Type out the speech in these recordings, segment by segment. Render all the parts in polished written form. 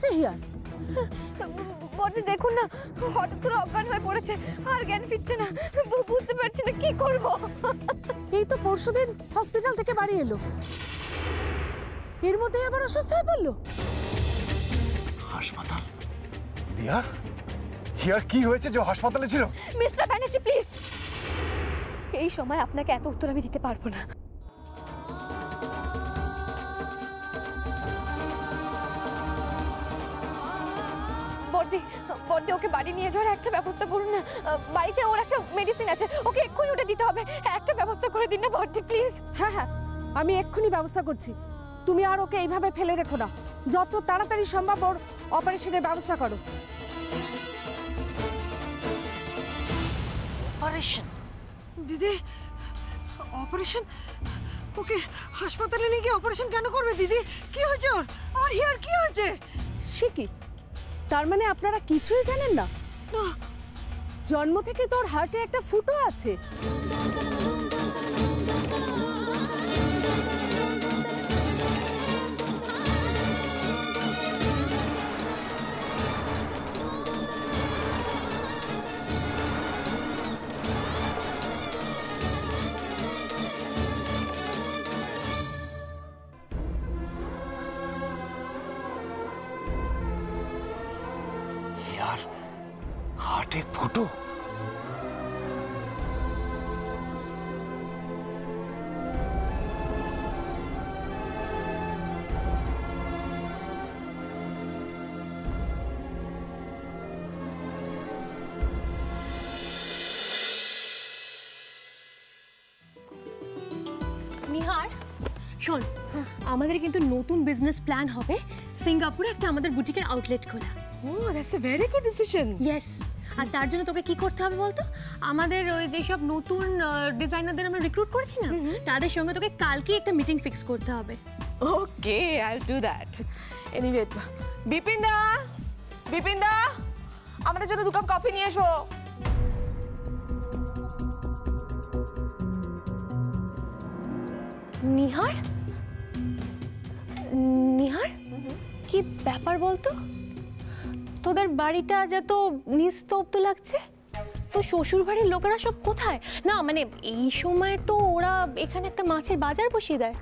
হয়েছে হিয়ার? বড়দি দেখুন না, হঠাৎ করে অজ্ঞান হয়ে পড়েছে, আর জ্ঞান ফিরছে না, বুঝতে পারছি না কি করব। এই তো পরশুদিন হসপিটাল থেকে বাড়ি এলো, এর মধ্যে আবার অসুস্থ হয়ে পড়লো। হাসপাতাল? দিয়া, হিয়ার কি হয়েছে যে হাসপাতালে ছিল? মিস্টার ব্যানার্জি প্লিজ, এই সময় আপনাকে এত উত্তর আমি দিতে পারবো না। বড়দি ওকে বাড়ি নিয়ে যাওয়ার একটা ব্যবস্থা করুন না। বাড়িতে ওর একটা মেডিসিন আছে, ওকে এক্ষুনি ওটা দিতে হবে। একটা ব্যবস্থা করে দিন না বড়দি প্লিজ। হ্যাঁ হ্যাঁ, আমি এক্ষুনি ব্যবস্থা করছি। তুমি আর ওকে এইভাবে ফেলে রেখো না, যত তাড়াতাড়ি সম্ভব ওর অপারেশনের ব্যবস্থা করো। অপারেশন? দিদি অপারেশন? ওকে হাসপাতালে নিয়ে গিয়ে অপারেশন কেন করবে দিদি? কি হয়েছে ওর? আর হিয়ার কি হয়েছে? সে কি, তার মানে আপনারা কিছুই জানেন না? না, জন্ম থেকে তোর হার্টে একটা ফুটো আছে। হিয়ার হার্টে ফুটো? নিহার শোন, আমাদের কিন্তু নতুন বিজনেস প্ল্যান হবে, সিঙ্গাপুরে একটা আমাদের বুটিকের আউটলেট খোলা। Oh that's a very good decision. Yes, আর তার জন্য তোকে কি করতে হবে বলতো? আমাদের ওই যেসব নতুন ডিজাইনারদের আমরা রিক্রুট করেছি না, তাদের সঙ্গে তোকে কালকে একটা মিটিং ফিক্স করতে হবে। Okay, I will do that. Anyway, বিপিনদা, বিপিনদা, আমাদের জন্য 2 কাপ কফি নিয়ে এসো। নিহার, নিহার কি ব্যাপার বলতো? তোদের বাড়িটা আজ এত নিস্তব্ধ লাগছে, তো শ্বশুর বাড়ির লোকেরা সব কোথায়? না মানে এই সময় তো ওরা এখানে একটা মাছের বাজার বসিয়ে দেয়।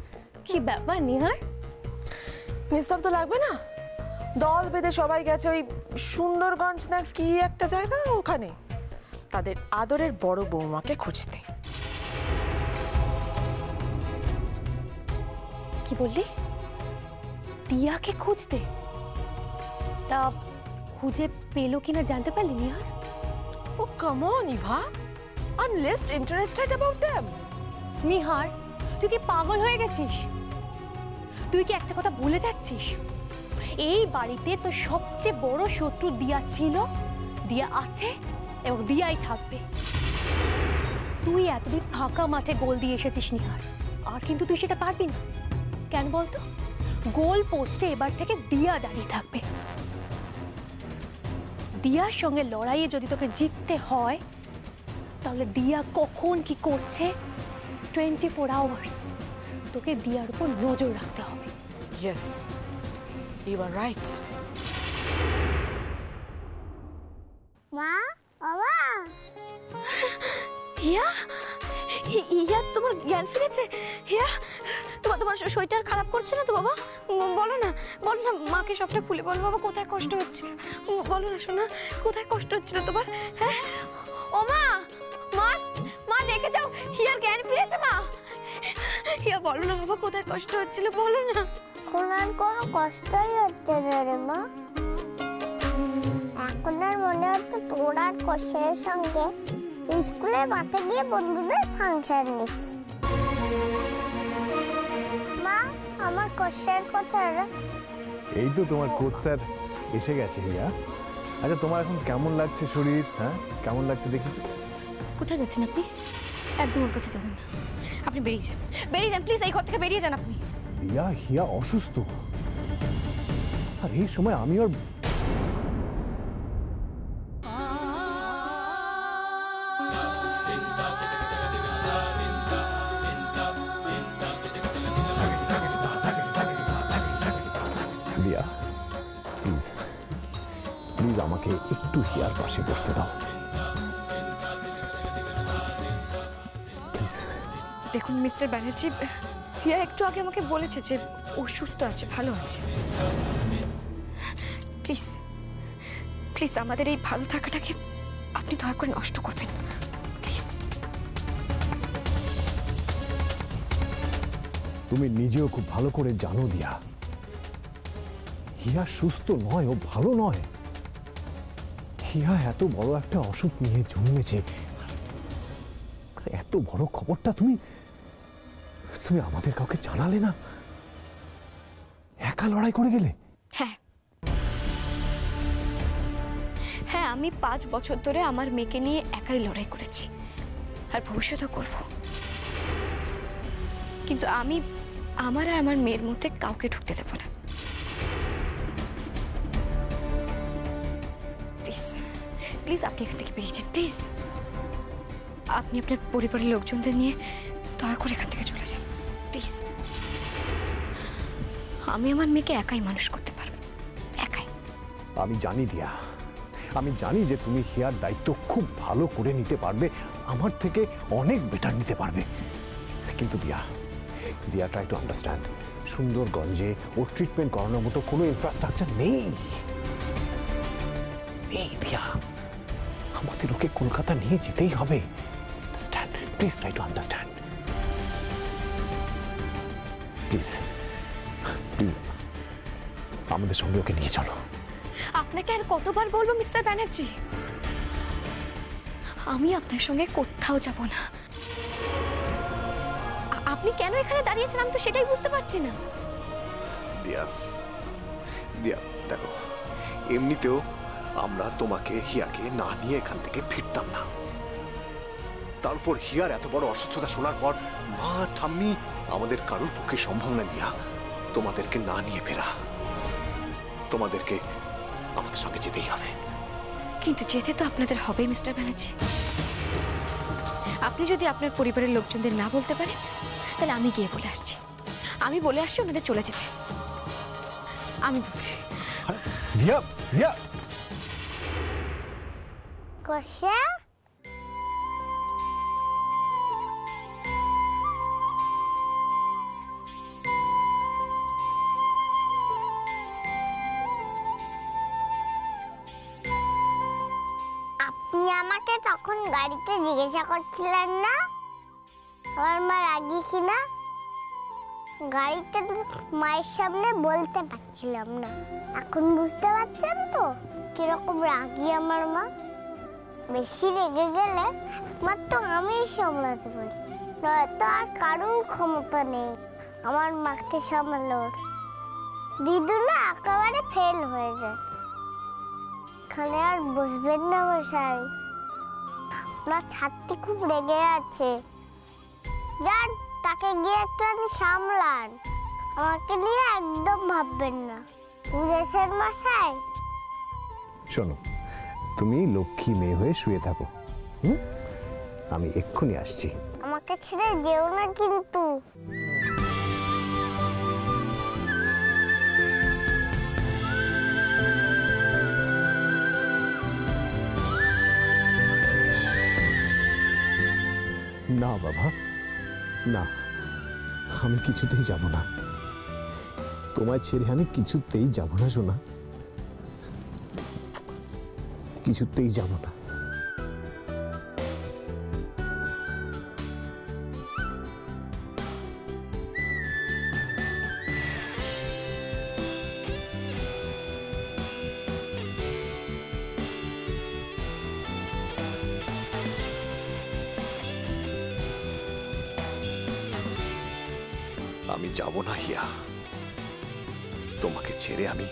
কি ব্যাপার নিহার? নিস্তব্ধ লাগবে না? দল বেঁধে সবাই গেছে ওই সুন্দরগঞ্জ না কি একটা জায়গা, ওখানে তাদের আদরের বড় বৌমাকে খুঁজতে। কি বললি? দিয়াকে খুঁজতে? তা খুঁজে পেলো কিনা জানতে পারলি Nihar? Oh come on Eva, I am less interested about them. Nihar, তুই কি পাগল হয়ে গেছিস? তুই কি একটা কথা ভুলে যাচ্ছিস? এই বাড়িতে তো সবচেয়ে বড় শত্রু দিয়া ছিল, দিয়া আছে এবং দিয়াই থাকবে। তুই এতদিন ফাঁকা মাঠে গোল দিয়ে এসেছিস নিহার, আর কিন্তু তুই সেটা পারবি না। কেন বলতো? গোল পোস্টে এবার থেকে দিয়া দাঁড়িয়ে থাকবে। দিয়ার সঙ্গে লড়াইয়ে যদি তোকে জিততে হয়, তাহলে দিয়া কখন কি করছে 24 আওয়ার্স তোকে দিয়ার উপর নজর রাখতে হবে। Yes, you are right. মা, বাবা, হিয়া, হিয়া তোমার জ্ঞান ফিরেছে? হিয়া, তোমার শরীরটা খারাপ করছে না তো বাবা? বলো না, বলো না, মাকে সবটা খুলে বলো। বাবা কোথায় কষ্ট হচ্ছিল বলো না সোনা, কোথায় কষ্ট হচ্ছিল তোমার? হ্যাঁ ও মা, মা, মা দেখে যাও, হিয়ার জ্ঞান ফিরেছে। মা, হিয়া বলো না বাবা, কোথায় কষ্ট হচ্ছিল বলো না। এখন আর কোনো কষ্টই হচ্ছে না রে মা। এখন আর মনে হচ্ছে তোর আর কষ্টের সঙ্গে স্কুলের মাঠে গিয়ে বন্ধুদের ফাংশন নিচ্ছিস। মা, আমার কষ্টের কথা। এই তো তোমার কোচ স্যার এসে গেছে হিয়া। আচ্ছা তোমার এখন কেমন লাগছে শরীর? হ্যাঁ কেমন লাগছে দেখি। কোথায় যাচ্ছেন আপনি? একদম ওর কাছে যাবেন না, আপনি বেরিয়ে যান, বেরিয়ে যান প্লিজ, এই ঘর থেকে বেরিয়ে যান আপনি। হিয়া, হিয়া অসুস্থ, আর এই সময় আমি ওর দিয়া প্লিজ আমাকে একটু হিয়ার পাশে বসতে দাও প্লিজ। দেখুন মিস্টার ব্যানার্জি, হিয়া একটু আগে আমাকে বলেছে যে ও সুস্থ আছে, ভালো আছে। প্লিজ প্লিজ আমাদের এই ভালো থাকাটাকে আপনি দয়া করে নষ্ট করবেন না, প্লিজ। তুমি নিজেও খুব ভালো করে জানো দিয়া, হিয়া সুস্থ নয়, ও ভালো নয়। হিয়া এত বড় একটা অসুখ নিয়ে জন্মেছে, এত বড় খবরটা তুমি তুমি আমাদের কাউকে জানালে না, একা লড়াই করে গেলে। হ্যাঁ হ্যাঁ, আমি 5 বছর ধরে আমার মেয়েকে নিয়ে একাই লড়াই করেছি, আর ভবিষ্যতেও করব। কিন্তু আমি আমার আর আমার মেয়ের মধ্যে কাউকে ঢুকতে দেব না। প্লিজ প্লিজ আপনি এখান থেকে বেরিয়ে যান, প্লিজ। আপনি আপনার পরিবারের লোকজনদের নিয়ে দয়া করে এখান থেকে চলে যান, প্লিজ। আমি আমার মেয়েকে একাই মানুষ করতে পারবো, একাই। আমি জানি দিয়া, আমি জানি যে তুমি হিয়ার দায়িত্ব খুব ভালো করে নিতে পারবে, আমার থেকে অনেক বেটার নিতে পারবে। কিন্তু Diya Diya try to understand, সুন্দরগঞ্জে ওর ট্রিটমেন্ট করানোর মতো কোনো ইনফ্রাস্ট্রাকচার নেই। দিয়া আমাদের ওকে কলকাতা নিয়ে যেতেই হবে। Understand, please try to understand, please please আমাদের সঙ্গে ওকে নিয়ে চলো। আপনাকে আর কতবার বলবো মিস্টার ব্যানার্জি, আমি আপনার সঙ্গে কোথাও যাব না। আপনি কেন এখানে দাঁড়িয়েছেন আমি তো সেটাই বুঝতে পারছি না। দিয়া দিয়া দেখো, এমনিতেও আমরা তোমাকে হিয়াকে না নিয়ে এখান থেকে ফিরতাম না। তারপর হিয়ার এত বড় অসুস্থতা শোনার পর মা ঠাম্মি আমাদের কারোর পক্ষে সম্ভব না দিয়া তোমাদেরকে না নিয়ে ফেরা। তোমাদেরকে আমাদের সঙ্গে যেতেই হবে। কিন্তু যেতে তো আপনাদের হবে মিস্টার ব্যানার্জি। আপনি যদি আপনার পরিবারের লোকজনদের না বলতে পারেন তাহলে আমি গিয়ে বলে আসছি, আমি বলে আসছি ওনাদের চলে যেতে। আমি বলছি রিয়া রিয়া কষা আপনি আমাকে তখন গাড়িতে জিজ্ঞাসা করছিলেন না আমার মা রাগি কিনা? গাড়িতে মায়ের সামনে বলতে পারছিলাম না। এখন বুঝতে পারছেন তো কিরকম রাগি আমার মা? বেশি রেগে গেলে মাত্র আমিই সামলাতে পারি, নয়তো আর কারোর ক্ষমতা নেই আমার মাকে সামলানোর। দিদু না একেবারে ফেল হয়ে যায়। এখানে আর বসবেন না মশাই, আপনার ছাত্রী খুব রেগে আছে। যান তাকে গিয়ে একটু সামলান, আমাকে নিয়ে একদম ভাববেন না, বুঝেছেন মশাই? শোনো, তুমি লক্ষ্মী মেয়ে হয়ে শুয়ে থাকো, আমি এক্ষুনি আসছি। আমাকে ছেড়ে যেও না কিন্তু। না বাবা, না, আমি কিছুতেই যাব না। তোমায় ছেড়ে আমি কিছুতেই যাব না সোনা, কিছুতেই যাব না। আমি যাব না হিয়া, তোমাকে ছেড়ে আমি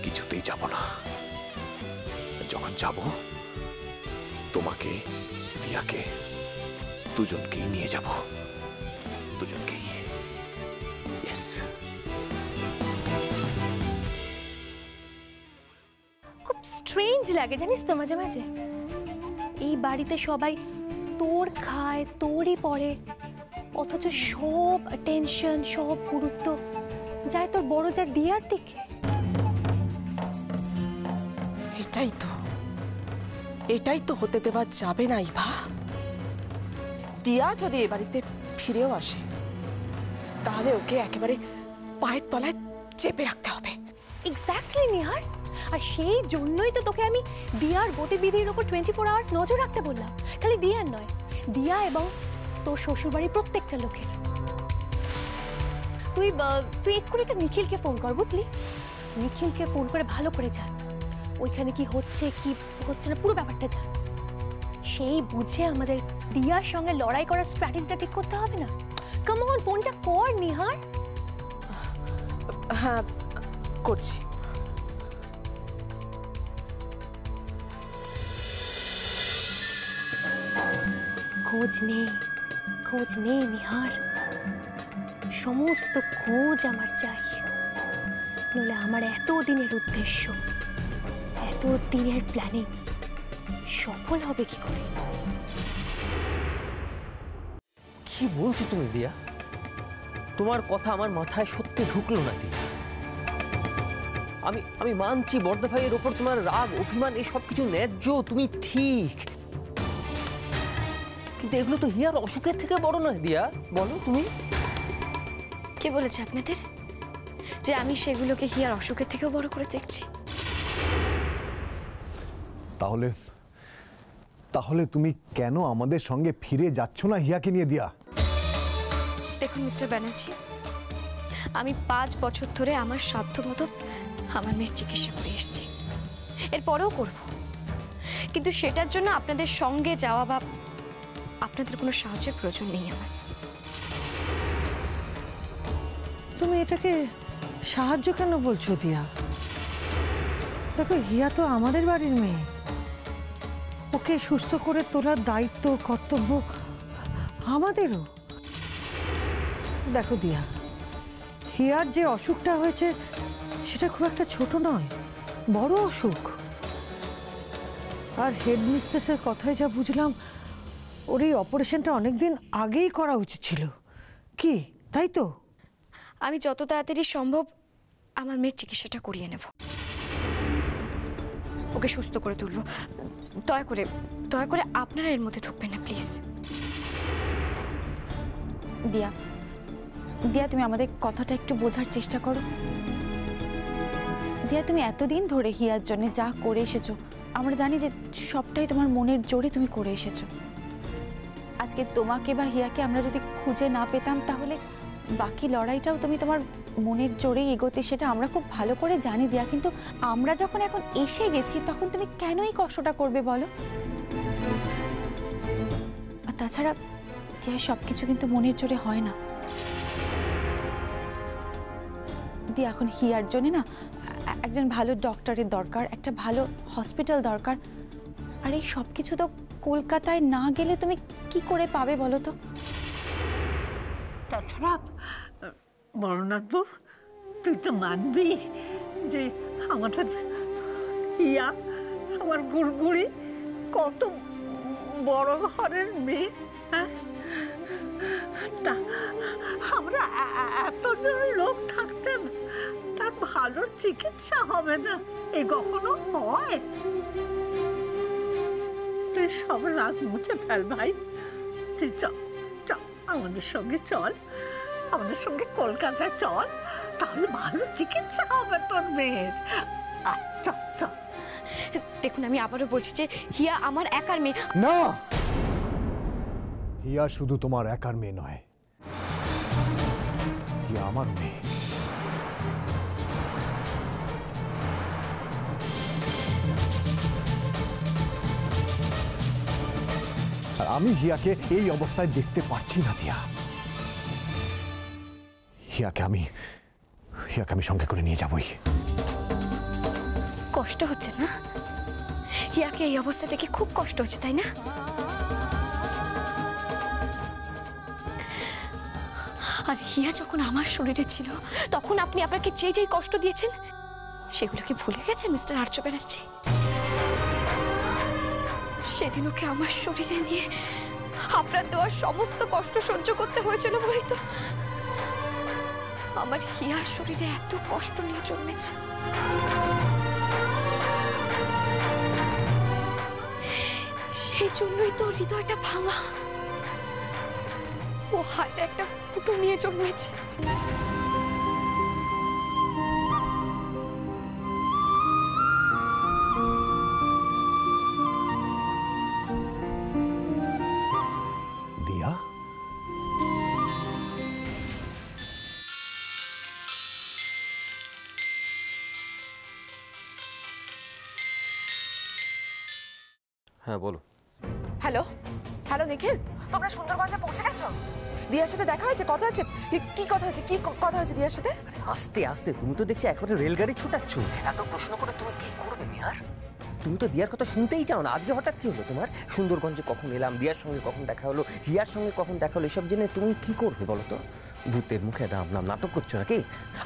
কিছুতেই যাব না। যখন যাব তোমাকে দিয়াকে দুজনকেই নিয়ে যাব, দুজনকেই। ইয়েস। খুব স্ট্রেঞ্জ লাগে জানিস তো মাঝে মাঝে, এই বাড়িতে সবাই তোর খায় তোরই পড়ে, অথচ সব টেনশন সব গুরুত্ব যায় তোর বড় যা দিয়ার দিকে। এই এটাই তো হতে দেওয়া যাবে না ইভা। দিয়া যদি এ বাড়িতে ফিরেও আসে তাহলে ওকে একেবারে পায়ের তলায় চেপে রাখতে হবে। এক্স্যাক্টলি নিহার, আর সেই জন্যই তো তোকে আমি দিয়ার গতিবিধির উপর 24 আওয়ার্স নজর রাখতে বললাম। খালি দিয়ার নয়, দিয়া এবং তোর শ্বশুরবাড়ির প্রত্যেকটা লোকের। তুই এক্ষুনি একটা নিখিলকে ফোন কর, বুঝলি? নিখিলকে ফোন করে ভালো করে জান ওইখানে কি হচ্ছে কি হচ্ছে না, পুরো ব্যাপারটা জান। সেই বুঝে আমাদের দিয়ার সঙ্গে লড়াই করার স্ট্র্যাটেজিটা ঠিক করতে হবে না? কাম অন, ফোনটা কর নিহার। হ্যাঁ করছি। খোঁজ নে নিহার, সমস্ত খোঁজ আমার চাই, নইলে আমার এত দিনের উদ্দেশ্য, এত দিনের প্ল্যানিং সফল হবে কি করে? কি বলছো তুমি দিয়া? তোমার কথা আমার মাথায় সত্যি ঢুকলো না দিয়া। আমি মানছি বড়দা ভাইয়ের ওপর তোমার রাগ অভিমান এই সব কিছু ন্যায্য, তুমি ঠিক, কিন্তু এগুলো তো হিয়ার অসুখের থেকে বড় নয় দিয়া, বলো তুমি। কে বলেছে আপনাদের যে আমি সেগুলোকে হিয়ার অসুখের থেকেও বড় করে দেখছি? তাহলে তুমি কেন আমাদের সঙ্গে ফিরে যাচ্ছ না হিয়াকে নিয়ে দিয়া? দেখুন মিস্টার ব্যানার্জি, আমি 5 বছর ধরে আমার সাধ্য মতো আমার মেয়ের চিকিৎসা করে এসেছি, এরপরেও করব, কিন্তু সেটার জন্য আপনাদের সঙ্গে যাওয়া বা আপনাদের কোনো সাহায্যের প্রয়োজন নেই আমার। তুমি এটাকে সাহায্য কেন বলছো দিয়া? দেখো, হিয়া তো আমাদের বাড়ির মেয়ে, ওকে সুস্থ করে তোলার দায়িত্ব কর্তব্য আমাদেরও। দেখো দিয়া, হিয়ার যে অসুখটা হয়েছে সেটা খুব একটা ছোট নয়, বড় অসুখ। আর হেডমিস্ট্রেসের কথায় যা বুঝলাম, ওর এই অপারেশনটা অনেকদিন আগেই করা উচিত ছিল, কি তাই তো? আমি যত তাড়াতাড়ি সম্ভব আমার মেয়ের চিকিৎসাটা করিয়ে নেব, ওকে সুস্থ করে তুলব। দয়া করে আপনারা এর মধ্যে ঢুকবেন না প্লিজ। দিয়া, তুমি আমাদের কথাটা একটু বোঝার চেষ্টা করো। দিয়া, তুমি এতদিন ধরে হিয়ার জন্য যা করে এসেছো, আমরা জানি যে সবটাই তোমার মনের জোরে তুমি করে এসেছো। আজকে তোমাকে বা হিয়াকে আমরা যদি খুঁজে না পেতাম তাহলে বাকি লড়াইটাও তুমি তোমার মনের জোরেই এগোতে, সেটা আমরা খুব ভালো করে জানি দিয়া। কিন্তু আমরা যখন এখন এসে গেছি তখন তুমি কেন এই কষ্টটা করবে বলো? আর তাছাড়া দিয়া, সবকিছু কিন্তু মনের জোরে হয় না দিয়া। এখন হিয়ার জন্য না একজন ভালো ডক্টরের দরকার, একটা ভালো হসপিটাল দরকার, আর এই সব কিছু তো কলকাতায় না গেলে তুমি কি করে পাবে বলো তো? তাছাড়া বড়নাথবাবু, তুই তো মানবি যে আমাদের ইয়া, আমার গুড়গুড়ি কত বড় ঘরের মেয়ে, হ্যাঁ? তা আমরা এতজন লোক থাকতে তার ভালো চিকিৎসা হবে না, এ কখনো হয়? তুই সব রাগ মুছে ফেল ভাই, তুই চল আমাদের সঙ্গে চল, আমাদের সঙ্গে কলকাতায় চল, তাহলে ভালো চিকিৎসা হবে তোর মেয়ের। দেখুন, আমি আবারও বলছি যে হিয়া আমার একার মেয়ে না, হিয়া শুধু তোমার একার মেয়ে নয়, হিয়া আমার মেয়ে। আর আমি হিয়াকে এই অবস্থায় দেখতে পাচ্ছি না দিয়া। হিয়াকে আমি সঙ্গে করে নিয়ে যাবই। কষ্ট হচ্ছে না? হিয়াকে এই অবস্থা দেখে খুব কষ্ট হচ্ছে, তাই না? আর হিয়া যখন আমার শরীরে ছিল তখন আপনি আপনাকে যেই কষ্ট দিয়েছেন সেগুলো কি ভুলে গেছেন মিস্টার আর্য ব্যানার্জি? সেদিন ওকে আমার শরীরে নিয়ে আপনার দেওয়ার সমস্ত কষ্ট সহ্য করতে হয়েছিল বলেই তো আমার হিয়ার শরীরে এত কষ্ট নিয়ে জন্মেছে। এই জন্যই তো হৃদয়টা ভাঙা। ও হাতে একটা ফুটো নিয়ে জন্মেছে। দিয়া, হ্যাঁ বলো। হ্যালো হ্যালো নিখিল, তোমরা সুন্দরগঞ্জে পৌঁছে গেছো? দিয়ার সাথে দেখা হয়েছে? কথা হয়েছে? কি কথা হয়েছে? কি কথা হয়েছে দিয়ার সাথে? আস্তে আস্তে, তুমি তো দেখছি একবারে রেলগাড়ি ছুটাচ্ছ। এত প্রশ্ন করে তুমি কি করবে নিহার? তুমি তো দিয়ার কথা শুনতেই চাও না। আজকে হঠাৎ কি হলো তোমার? সুন্দরগঞ্জে কখন এলাম, দিয়ার সঙ্গে কখন দেখা হলো, হিয়ার সঙ্গে কখন দেখা হলো, এসব জেনে তুমি কি করবে বলো তো? ভূতের মুখে রাম নাম নাটক করছো নাকি?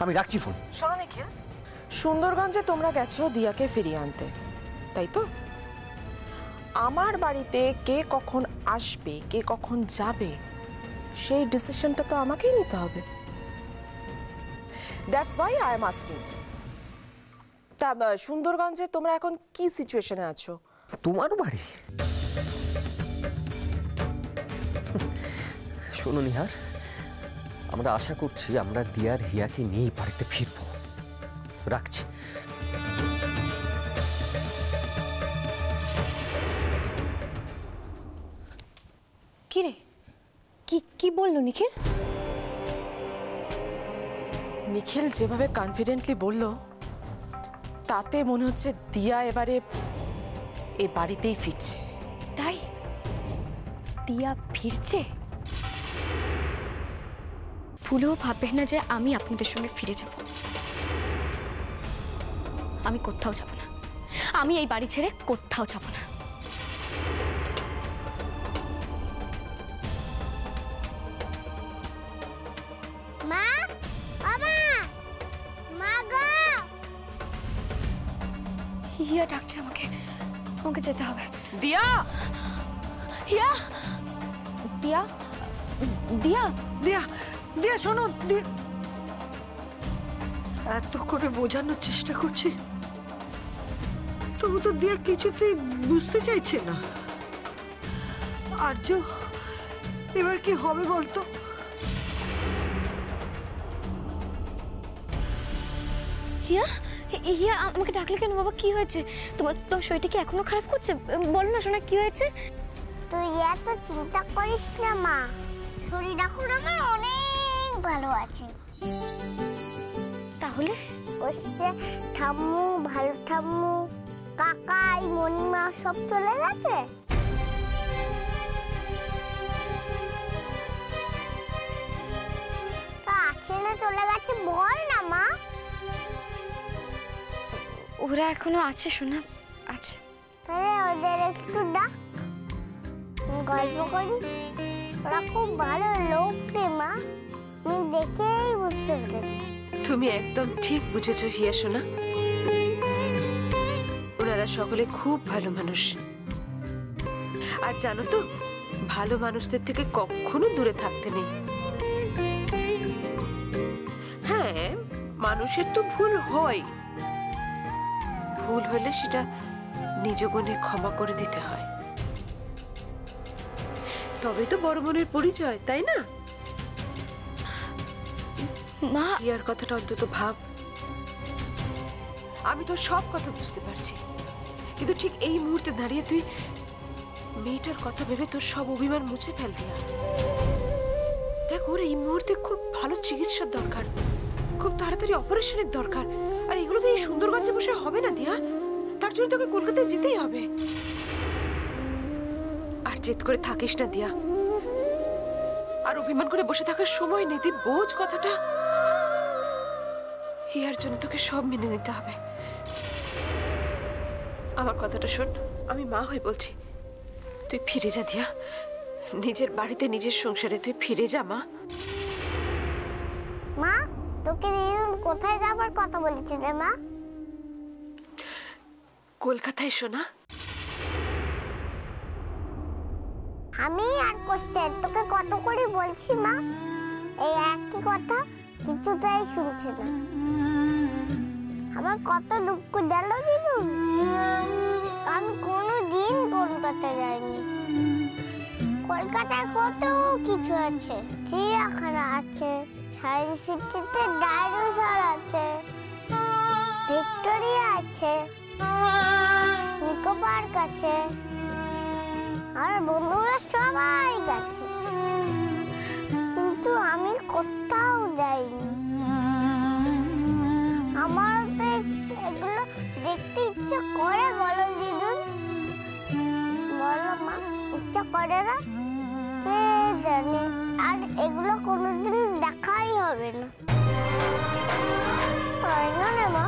আমি রাখছি ফোন। শোনো নিখিল, সুন্দরগঞ্জে তোমরা গেছো দিয়াকে ফিরিয়ে আনতে, তাই তো? আমার বাড়িতে কে কখন আসবে, কে কখন যাবে, সেই ডিসিশনটা তো আমাকেই নিতে হবে। That's why I am asking. তা সুন্দরগঞ্জে তোমরা এখন কি সিচুয়েশনে আছো? তোমার বাড়ি? শোনো নিহার, আমরা আশা করছি আমরা দিয়ার হিয়াকে নিয়ে বাড়িতে ফিরবো। রাখছি। কি রে, কি বললো নিখিল? নিখিল যেভাবে কনফিডেন্টলি বলল, তাতে মনে হচ্ছে দিয়া এবারে এ বাড়িতেই ফিরছে। তাই দিয়া ফিরছে? ভুলেও ভাববেন না যে আমি আপনাদের সঙ্গে ফিরে যাব। আমি কোথাও যাব না। আমি এই বাড়ি ছেড়ে কোথাও যাব না। মা, বাবা, মা গো! হিয়া ডাকছে আমাকে, আমাকে যেতে হবে। দিয়া, হিয়া, দিয়া, দিয়া, দিয়া, দিয়া শোনো, এত করে বোঝানোর চেষ্টা করছি, তবু তো দিয়া কিছুতেই বুঝতে চাইছে না। আর্য, এবার কি হবে বলতো? হিয়া, হিয়া আমাকে ডাকলে কেন বাবা? কি হয়েছে তোমার? তোমার শরীরটা কি এখনো খারাপ করছে? বলো না সোনা, কি হয়েছে? তুই এত চিন্তা করিস না মা, শরীর এখন আমার অনেক ভালো আছে। তাহলে ওসে ঠাম্মু, ভালো ঠাম্মু, কাকাই, মণিমা সব চলে গেছে। তা আছে না চলে গেছে বল না মা। ওরা এখনো আছে সোনা, আছে। তাহলে ওদের একটু ডাক, গল্প করি। ওরা খুব ভালো লোক রে মা, আমি দেখেই বুঝতে পেরেছি। তুমি একদম ঠিক বুঝেছো হিয়া সোনা। ওনারা সকলে খুব ভালো মানুষ। আর জানো তো, ভালো মানুষদের থেকে কখনো দূরে থাকতে নেই। হ্যাঁ, মানুষের তো ভুল হয়, ভুল হলে সেটা নিজ গুণে ক্ষমা করে দিতে হয়, তবে তো বড় মনের পরিচয়, তাই না? মা, হিয়ার কথাটা অন্তত ভাব। আমি তো সব কথা বুঝতে পারছি, কিন্তু ঠিক এই মুহূর্তে দাঁড়িয়ে তুই মেয়েটার কথা ভেবে তোর সব অভিমান মুছে ফেল দিয়া। দেখ, ওর এই মুহূর্তে খুব ভালো চিকিৎসার দরকার, খুব তাড়াতাড়ি অপারেশনের দরকার। আর এগুলো তো এই সুন্দরগঞ্জে বসে হবে না দিয়া, তার জন্য তোকে কলকাতায় যেতেই হবে। আর জেদ করে থাকিস না দিয়া, আর অভিমান করে বসে থাকার সময় নেই। তুই বোঝ কথাটা, হিয়ার জন্য তোকে সব মেনে নিতে হবে। আমার কথাটা শোন, আমি মা হয়ে বলছি, তুই ফিরে যা দিয়া, নিজের বাড়িতে নিজের সংসারে তুই ফিরে যা মা। মা, তোকে দিদুন কোথায় যাবার কথা বলেছে রে মা? কলকাতায় শোনা। আমি আর কোশ্চেন তোকে কত করে বলছি মা, এই একই কথা, কিছুটাই শুনছে না। আমার কত দুঃখ জানো দিদুন, আমি কোনোদিন কোনোদিন কলকাতা যাইনি। কলকাতায় কত কিছু আছে, চিড়িয়াখানা আছে, সায়েন্স সিটিতে ডাইনোসর আছে, ভিক্টোরিয়া আছে, নিকো পার্ক আছে, আর বন্ধুরা সবাই গেছে, কিন্তু আমি কোথাও যাইনি। আমার তো এগুলো দেখতে ইচ্ছা করে, বলো দিদুন, বলো মা, ইচ্ছা করে না? কে জানে, আর এগুলো কোনোদিন দেখাই হবে না, তাই না রে মা?